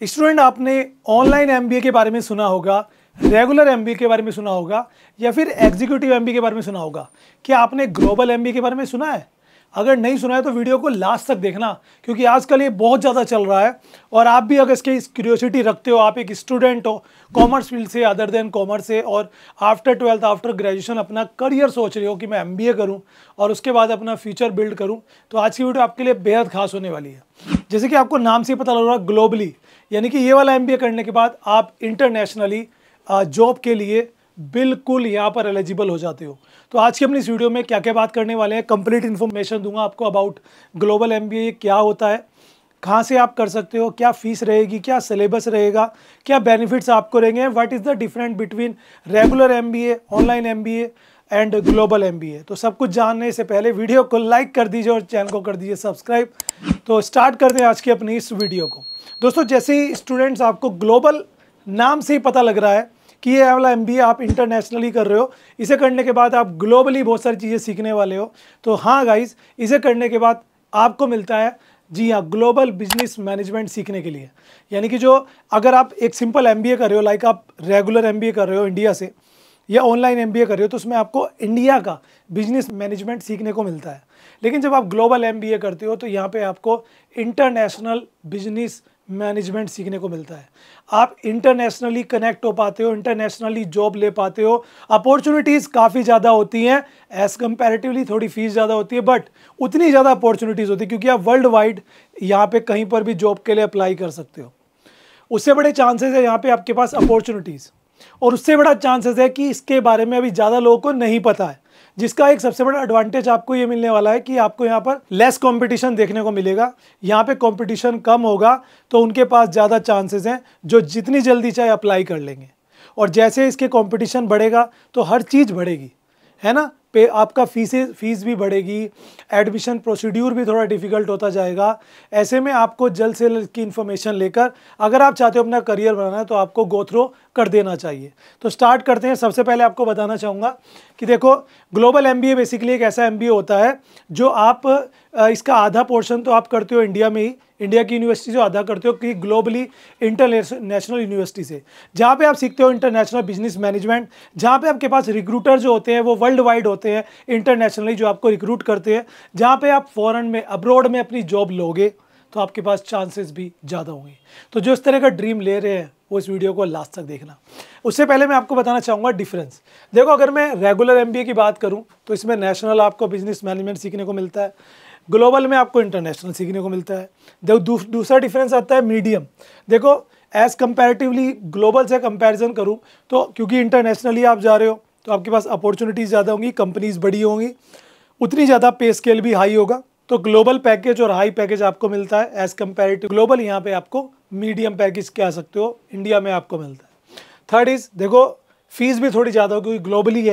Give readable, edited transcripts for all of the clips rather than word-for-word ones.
Student, आपने online MBA के बारे में सुना होगा, रेगुलर एमबीए के बारे में सुना होगा, या फिर एग्जीक्यूटिव एमबीए के बारे में सुना होगा। क्या आपने ग्लोबल एमबीए के बारे में सुना है? अगर नहीं सुना है तो वीडियो को लास्ट तक देखना, क्योंकि आजकल ये बहुत ज़्यादा चल रहा है। और आप भी अगर इसकी क्यूरियोसिटी रखते हो, आप एक स्टूडेंट हो कॉमर्स फील्ड से, अदर देन कॉमर्स से, और आफ्टर 12th आफ्टर ग्रेजुएशन अपना करियर सोच रहे हो कि मैं एमबीए करूं और उसके बाद अपना फ्यूचर बिल्ड करूं, तो आज की वीडियो आपके लिए बेहद खास होने वाली है। जैसे कि आपको नाम से पता लग रहा है, ग्लोबली, यानी कि ये वाला एमबीए करने के बाद आप इंटरनेशनली जॉब के लिए बिल्कुल यहाँ पर एलिजिबल हो जाते हो। तो आज की अपनी इस वीडियो में क्या क्या बात करने वाले हैं, कंप्लीट इन्फॉर्मेशन दूंगा आपको अबाउट ग्लोबल एमबीए क्या होता है, कहाँ से आप कर सकते हो, क्या फीस रहेगी, क्या सिलेबस रहेगा, क्या बेनिफिट्स आपको रहेंगे, what is the difference between regular MBA, online MBA and global MBA. तो सब कुछ जानने से पहले वीडियो को लाइक कर दीजिए और चैनल को कर दीजिए सब्सक्राइब। तो स्टार्ट करते हैं आज की अपनी इस वीडियो को। दोस्तों, जैसे ही स्टूडेंट्स आपको ग्लोबल नाम से ही पता लग रहा है कि ये वाला एमबीए आप इंटरनेशनली कर रहे हो, इसे करने के बाद आप ग्लोबली बहुत सारी चीज़ें सीखने वाले हो। तो हाँ गाइस, इसे करने के बाद आपको मिलता है, जी हाँ, ग्लोबल बिजनेस मैनेजमेंट सीखने के लिए। यानी कि जो अगर आप एक सिंपल एमबीए कर रहे हो, लाइक आप रेगुलर एमबीए कर रहे हो इंडिया से, या ऑनलाइन एमबीए कर रहे हो, तो उसमें आपको इंडिया का बिजनेस मैनेजमेंट सीखने को मिलता है। लेकिन जब आप ग्लोबल एमबीए करते हो तो यहाँ पे आपको इंटरनेशनल बिजनेस मैनेजमेंट सीखने को मिलता है। आप इंटरनेशनली कनेक्ट हो पाते हो, इंटरनेशनली जॉब ले पाते हो, अपॉर्चुनिटीज़ काफ़ी ज़्यादा होती हैं, एज़ कंपैरेटिवली थोड़ी फीस ज़्यादा होती है, बट उतनी ज़्यादा अपॉर्चुनिटीज़ होती है क्योंकि आप वर्ल्ड वाइड यहाँ पे कहीं पर भी जॉब के लिए अप्लाई कर सकते हो। उससे बड़े चांसेस है यहाँ पे आपके पास अपॉर्चुनिटीज़, और उससे बड़ा चांसेस है कि इसके बारे में अभी ज़्यादा लोगों को नहीं पता है, जिसका एक सबसे बड़ा एडवांटेज आपको ये मिलने वाला है कि आपको यहाँ पर लेस कंपटीशन देखने को मिलेगा। यहाँ पे कंपटीशन कम होगा तो उनके पास ज़्यादा चांसेस हैं जो जितनी जल्दी चाहे अप्लाई कर लेंगे। और जैसे इसके कंपटीशन बढ़ेगा तो हर चीज़ बढ़ेगी, है ना। पे आपका फीस भी बढ़ेगी, एडमिशन प्रोसीड्यूर भी थोड़ा डिफिकल्ट होता जाएगा। ऐसे में आपको जल्द से जल्द की इन्फॉर्मेशन लेकर अगर आप चाहते हो अपना करियर बनाना है तो आपको गो थ्रो कर देना चाहिए। तो स्टार्ट करते हैं। सबसे पहले आपको बताना चाहूँगा कि देखो, ग्लोबल एमबीए बेसिकली एक ऐसा एमबीए होता है जो आप इसका आधा पोर्शन तो आप करते हो इंडिया में ही, इंडिया की यूनिवर्सिटी से आधा करते हो कि ग्लोबली इंटरनेशनल यूनिवर्सिटी से, जहाँ पे आप सीखते हो इंटरनेशनल बिजनेस मैनेजमेंट, जहाँ पे आपके पास रिक्रूटर जो होते हैं वो वर्ल्ड वाइड होते हैं, इंटरनेशनली जो आपको रिक्रूट करते हैं। जहाँ पे आप फॉरेन में, अब्रॉड में अपनी जॉब लोगे तो आपके पास चांसेस भी ज़्यादा होंगे। तो जो इस तरह का ड्रीम ले रहे हैं वो इस वीडियो को लास्ट तक देखना। उससे पहले मैं आपको बताना चाहूँगा डिफरेंस। देखो, अगर मैं रेगुलर एमबीए की बात करूँ तो इसमें नेशनल आपको बिजनेस मैनेजमेंट सीखने को मिलता है, ग्लोबल में आपको इंटरनेशनल सीखने को मिलता है। देखो, दूसरा डिफरेंस आता है मीडियम। देखो, एज़ कंपैरेटिवली ग्लोबल से कंपैरिजन करूं तो क्योंकि इंटरनेशनली आप जा रहे हो तो आपके पास अपॉर्चुनिटीज़ ज़्यादा होंगी, कंपनीज बड़ी होंगी, उतनी ज़्यादा पे स्केल भी हाई होगा। तो ग्लोबल पैकेज और हाई पैकेज आपको मिलता है एज़ कंपैरेटिव ग्लोबल, यहाँ पे आपको मीडियम पैकेज कह सकते हो, इंडिया में आपको मिलता है। थर्ड इज़, देखो, फीस भी थोड़ी ज़्यादा होगी क्योंकि ग्लोबली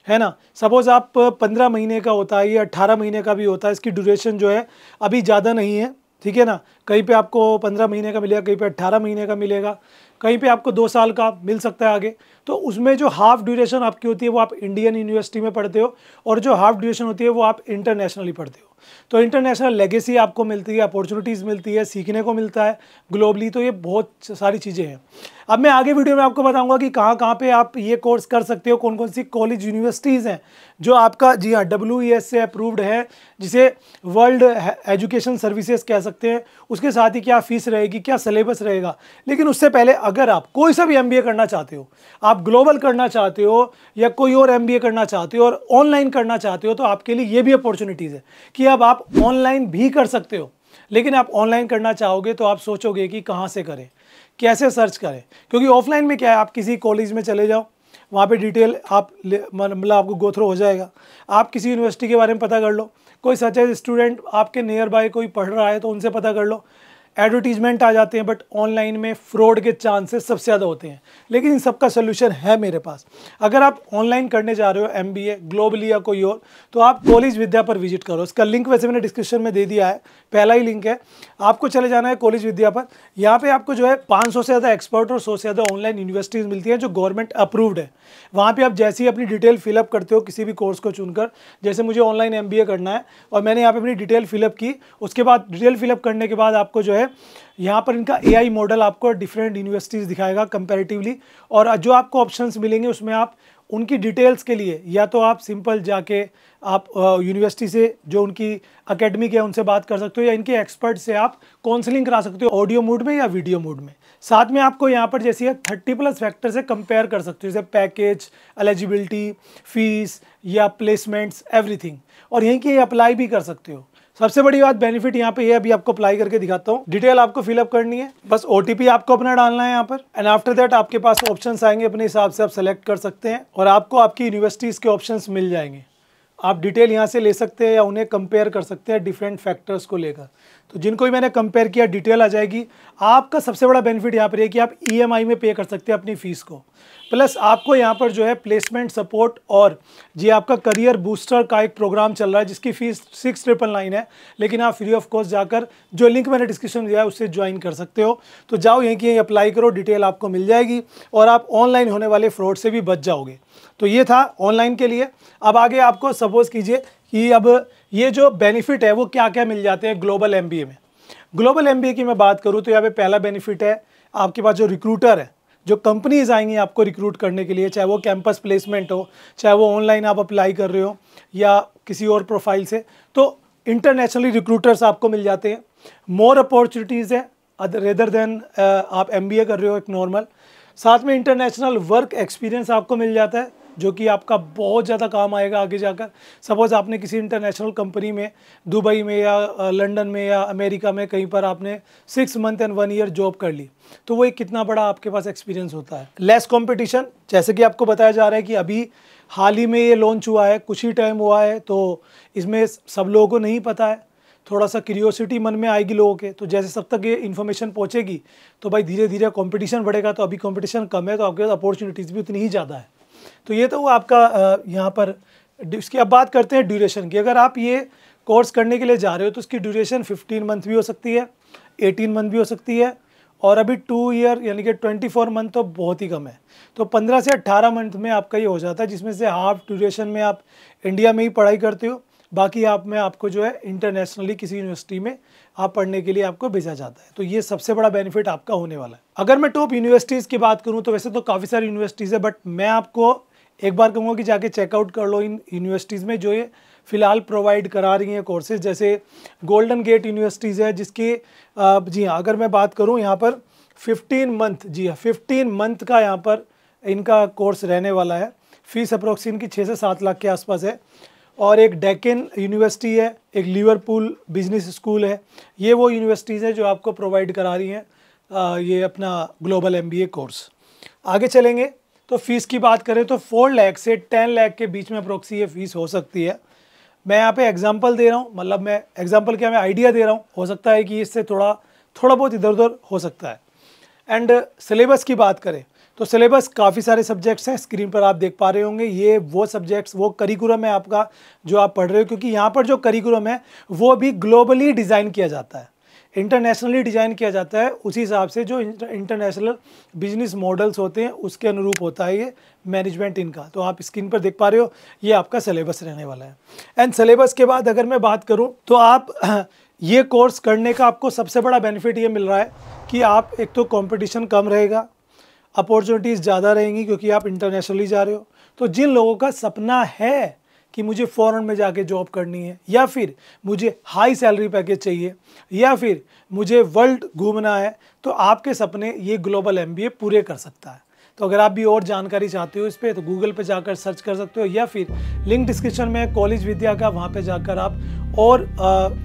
है ना। सपोज आप 15 महीने का होता है या 18 महीने का भी होता है, इसकी ड्यूरेशन जो है अभी ज़्यादा नहीं है, ठीक है ना। कहीं पे आपको 15 महीने का मिलेगा, कहीं पे 18 महीने का मिलेगा, कहीं पे आपको 2 साल का मिल सकता है आगे। तो उसमें जो हाफ ड्यूरेशन आपकी होती है वो आप इंडियन यूनिवर्सिटी में पढ़ते हो, और जो हाफ ड्यूरेशन होती है वो आप इंटरनेशनली पढ़ते हो। तो इंटरनेशनल लेगेसी आपको मिलती है, अपॉर्चुनिटीज़ मिलती है, सीखने को मिलता है ग्लोबली। तो ये बहुत सारी चीज़ें हैं। अब मैं आगे वीडियो में आपको बताऊंगा कि कहाँ कहाँ पे आप ये कोर्स कर सकते हो, कौन कौन सी कॉलेज यूनिवर्सिटीज़ हैं जो आपका, जी हाँ, WES से अप्रूव्ड है, जिसे वर्ल्ड एजुकेशन सर्विसेज कह सकते हैं। उसके साथ ही क्या फीस रहेगी, क्या सिलेबस रहेगा। लेकिन उससे पहले अगर आप कोई सा भी एमबीए करना चाहते हो, आप ग्लोबल करना चाहते हो या कोई और एमबीए करना चाहते हो और ऑनलाइन करना चाहते हो, तो आपके लिए ये भी अपॉर्चुनिटीज़ है कि अब आप ऑनलाइन भी कर सकते हो। लेकिन आप ऑनलाइन करना चाहोगे तो आप सोचोगे कि कहाँ से करें, कैसे सर्च करें, क्योंकि ऑफलाइन में क्या है, आप किसी कॉलेज में चले जाओ, वहाँ पे डिटेल आप मतलब आपको गो थ्रू हो जाएगा। आप किसी यूनिवर्सिटी के बारे में पता कर लो, कोई सच है स्टूडेंट आपके नियर बाय कोई पढ़ रहा है तो उनसे पता कर लो। एडवर्टीजमेंट आ जाते हैं, बट ऑनलाइन में फ्रॉड के चांसेस सबसे ज़्यादा होते हैं। लेकिन इन सबका सोल्यूशन है मेरे पास। अगर आप ऑनलाइन करने जा रहे हो एमबीए ग्लोबली या कोई और, तो आप कॉलेज विद्या पर विजिट करो। इसका लिंक वैसे मैंने डिस्क्रिप्शन में दे दिया है, पहला ही लिंक है, आपको चले जाना है कॉलेज विद्या पर। यहाँ पे आपको जो है 500 से ज़्यादा एक्सपर्ट और 100 से ज़्यादा ऑनलाइन यूनिवर्सिटीज़ मिलती हैं जो गवर्नमेंट अप्रूव्ड है। वहाँ पे आप जैसे ही अपनी डिटेल फिलअप करते हो किसी भी कोर्स को चुनकर, जैसे मुझे ऑनलाइन MBA करना है और मैंने यहाँ पे अपनी डिटेल फिलअप की, उसके बाद डिटेल फिलअप करने के बाद आपको जो है यहाँ पर इनका AI मॉडल आपको डिफरेंट यूनिवर्सिटीज़ दिखाएगा कंपैरेटिवली, और जो आपको ऑप्शंस मिलेंगे उसमें आप उनकी डिटेल्स के लिए या तो आप सिंपल जाके आप यूनिवर्सिटी से जो उनकी एकेडमिक है उनसे बात कर सकते हो, या इनके एक्सपर्ट से आप काउंसलिंग करा सकते हो ऑडियो मोड में या वीडियो मोड में। साथ में आपको यहाँ पर जैसे 30+ फैक्टर से कंपेयर कर सकते हो, जैसे पैकेज, एलिजिबिलिटी, फीस या प्लेसमेंट्स, एवरीथिंग, और यहीं की अप्लाई भी कर सकते हो। सबसे बड़ी बात बेनिफिट यहाँ पे ये अभी आपको अप्लाई करके दिखाता हूँ। डिटेल आपको फिलअप करनी है, बस OTP आपको अपना डालना है यहाँ पर, एंड आफ्टर दैट आपके पास ऑप्शंस आएंगे, अपने हिसाब से आप सेलेक्ट कर सकते हैं और आपको आपकी यूनिवर्सिटीज़ के ऑप्शंस मिल जाएंगे। आप डिटेल यहाँ से ले सकते हैं या उन्हें कंपेयर कर सकते हैं डिफरेंट फैक्टर्स को लेकर। तो जिनको भी मैंने कंपेयर किया डिटेल आ जाएगी। आपका सबसे बड़ा बेनिफिट यहाँ पर है कि आप EMI में पे कर सकते हैं अपनी फ़ीस को, प्लस आपको यहाँ पर जो है प्लेसमेंट सपोर्ट और जी आपका करियर बूस्टर का एक प्रोग्राम चल रहा है जिसकी फ़ीस 6,999 है, लेकिन आप फ्री ऑफ कॉस्ट जाकर जो लिंक मैंने डिस्क्रिप्शन दिया है उससे ज्वाइन कर सकते हो। तो जाओ यहीं की यहीं अप्लाई करो, डिटेल आपको मिल जाएगी और आप ऑनलाइन होने वाले फ्रॉड से भी बच जाओगे। तो ये था ऑनलाइन के लिए। अब आगे आपको सपोज़ कीजिए कि अब ये जो बेनिफिट है वो क्या क्या मिल जाते हैं ग्लोबल MBA में। ग्लोबल MBA की मैं बात करूँ तो यहाँ पे पहला बेनिफिट है आपके पास जो रिक्रूटर है, जो कंपनीज आएंगी आपको रिक्रूट करने के लिए, चाहे वो कैंपस प्लेसमेंट हो, चाहे वो ऑनलाइन आप अप्लाई कर रहे हो या किसी और प्रोफाइल से, तो इंटरनेशनली रिक्रूटर्स आपको मिल जाते हैं। मोर अपॉर्चुनिटीज़ है रेदर देन आप MBA कर रहे हो एक नॉर्मल। साथ में इंटरनेशनल वर्क एक्सपीरियंस आपको मिल जाता है जो कि आपका बहुत ज़्यादा काम आएगा आगे जाकर। सपोज़ आपने किसी इंटरनेशनल कंपनी में दुबई में या लंदन में या अमेरिका में कहीं पर आपने 6 मंथ एंड 1 ईयर जॉब कर ली, तो वो एक कितना बड़ा आपके पास एक्सपीरियंस होता है। लेस कंपटीशन, जैसे कि आपको बताया जा रहा है कि अभी हाल ही में ये लॉन्च हुआ है, कुछ ही टाइम हुआ है, तो इसमें सब लोगों को नहीं पता है, थोड़ा सा क्यूरियोसिटी मन में आएगी लोगों के। तो जैसे सब तक ये इन्फॉर्मेशन पहुँचेगी तो भाई धीरे धीरे कंपटीशन बढ़ेगा। तो अभी कंपटीशन कम है तो आपके पास अपॉर्चुनिटीज़ भी उतनी ही ज़्यादा है। तो ये तो वो आपका यहाँ पर। इसकी अब बात करते हैं ड्यूरेशन की। अगर आप ये कोर्स करने के लिए जा रहे हो तो उसकी ड्यूरेशन 15 मंथ भी हो सकती है, 18 मंथ भी हो सकती है, और अभी 2 ईयर यानी कि 24 मंथ तो बहुत ही कम है। तो 15 से 18 मंथ में आपका ये हो जाता है, जिसमें से हाफ ड्यूरेशन में आप इंडिया में ही पढ़ाई करते हो, बाकी आपको जो है इंटरनेशनली किसी यूनिवर्सिटी में आप पढ़ने के लिए आपको भेजा जाता है। तो ये सबसे बड़ा बेनिफिट आपका होने वाला है। अगर मैं टॉप यूनिवर्सिटीज़ की बात करूँ तो वैसे तो काफ़ी सारी यूनिवर्सिटीज़ है, बट मैं आपको एक बार कहूँगा कि जाके चेकआउट कर लो इन यूनिवर्सिटीज़ में जो ये फ़िलहाल प्रोवाइड करा रही हैं कोर्सेज। जैसे गोल्डन गेट यूनिवर्सिटीज़ है जिसकी जी हाँ अगर मैं बात करूँ यहाँ पर 15 मंथ, जी हाँ 15 मंथ का यहाँ पर इनका कोर्स रहने वाला है। फ़ीस अप्रोक्स इनकी 6 से 7 लाख के आसपास है। और एक डेक्कन यूनिवर्सिटी है, एक लिवरपूल बिजनेस स्कूल है। ये वो यूनिवर्सिटीज़ हैं जो आपको प्रोवाइड करा रही हैं ये अपना ग्लोबल MBA कोर्स। आगे चलेंगे तो फ़ीस की बात करें तो 4 लाख से 10 लाख के बीच में अप्रोक्सी ये फ़ीस हो सकती है। मैं यहाँ पे एग्जांपल दे रहा हूँ, मतलब मैं एग्जांपल क्या, मैं आइडिया दे रहा हूँ, हो सकता है कि इससे थोड़ा बहुत इधर उधर हो सकता है। एंड सिलेबस की बात करें तो सिलेबस काफ़ी सारे सब्जेक्ट्स हैं, स्क्रीन पर आप देख पा रहे होंगे। ये वो सब्जेक्ट्स, वो करिकुलम है आपका जो आप पढ़ रहे हो, क्योंकि यहाँ पर जो करिकुलम है वो भी ग्लोबली डिज़ाइन किया जाता है, इंटरनेशनली डिज़ाइन किया जाता है। उसी हिसाब से जो इंटरनेशनल बिजनेस मॉडल्स होते हैं उसके अनुरूप होता है ये मैनेजमेंट इनका। तो आप स्क्रीन पर देख पा रहे हो ये आपका सिलेबस रहने वाला है। एंड सिलेबस के बाद अगर मैं बात करूँ तो आप ये कोर्स करने का आपको सबसे बड़ा बेनिफिट ये मिल रहा है कि आप एक तो कंपटीशन कम रहेगा, अपॉर्चुनिटीज़ ज़्यादा रहेंगी क्योंकि आप इंटरनेशनली जा रहे हो। तो जिन लोगों का सपना है कि मुझे फ़ॉरेन में जाके जॉब करनी है, या फिर मुझे हाई सैलरी पैकेज चाहिए, या फिर मुझे वर्ल्ड घूमना है, तो आपके सपने ये ग्लोबल MBA पूरे कर सकता है। तो अगर आप भी और जानकारी चाहते हो इस पर तो गूगल पे जाकर सर्च कर सकते हो, या फिर लिंक डिस्क्रिप्शन में कॉलेज विद्या का, वहाँ पे जाकर आप और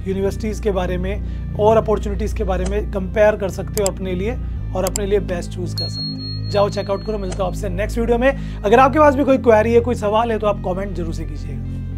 यूनिवर्सिटीज़ के बारे में और अपॉर्चुनिटीज़ के बारे में कंपेयर कर सकते हो अपने लिए, और अपने लिए बेस्ट चूज़ कर सकते हो। जाओ चेकआउट करो। मिलता हूँ आपसे नेक्स्ट वीडियो में। अगर आपके पास भी कोई क्वेरी है, कोई सवाल है तो आप कमेंट जरूर से कीजिएगा।